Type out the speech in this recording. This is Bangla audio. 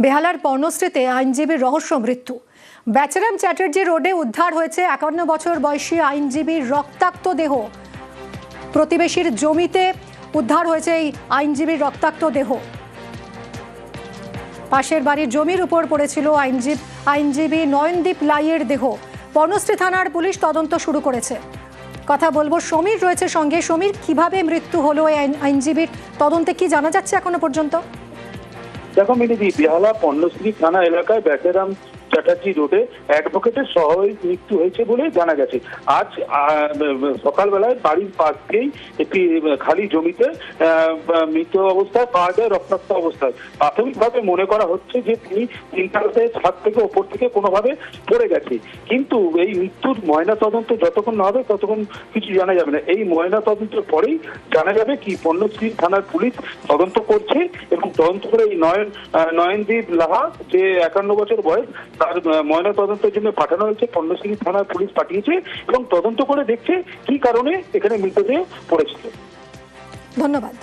বেহালার পর্ণশ্রীতে আইনজীবীর রহস্য মৃত্যু। ব্যাচারাম চ্যাটার্জি রোডে উদ্ধার হয়েছে 51 বছর বয়সী আইনজীবীর রক্তাক্ত দেহ। প্রতিবেশীর জমিতে উদ্ধার হয়েছে এই আইনজীবীর রক্তাক্ত দেহ। পাশের বাড়ির জমির উপর পড়েছিল আইনজীবী নয়নদীপ লাইয়ের দেহ। পর্ণশ্রী থানার পুলিশ তদন্ত শুরু করেছে। কথা বলবো, সমীর রয়েছে সঙ্গে। সমীর, কিভাবে মৃত্যু হলো এই আইনজীবীর, তদন্তে কি জানা যাচ্ছে এখনো পর্যন্ত? দেখো মিনিদি, বেহালা পর্ণশ্রী থানা এলাকায় ব্যাচারাম চ্যাটার্জি রোডে অ্যাডভোকেটের স্বাভাবিক মৃত্যু হয়েছে বলে জানা গেছে। আজ সকালবেলায় বাড়ির পাশ দিয়েই একটি খালি জমিতে মৃত অবস্থায় পাওয়া যায়, রক্তাক্ত অবস্থায়। প্রাথমিকভাবে মনে করা হচ্ছে যে তিনি তিনতলাতে ছাদ থেকে ওপর থেকে কোনোভাবে পড়ে গেছে, কিন্তু এই মৃত্যুর ময়না তদন্ত যতক্ষণ না হবে ততক্ষণ কিছু জানা যাবে না। এই ময়না তদন্তের পরেই জানা যাবে কি। পর্ণশ্রী থানার পুলিশ তদন্ত করছে এবং তদন্ত করে এই নয়নদীপ লাহা, যে 51 বছর বয়স, তার ময়না তদন্তের জন্য পাঠানো হয়েছে। পর্ণশ্রী থানার পুলিশ পাঠিয়েছে এবং তদন্ত করে দেখছে কি কারণে এখানে মৃতদেহ পড়েছিল। ধন্যবাদ।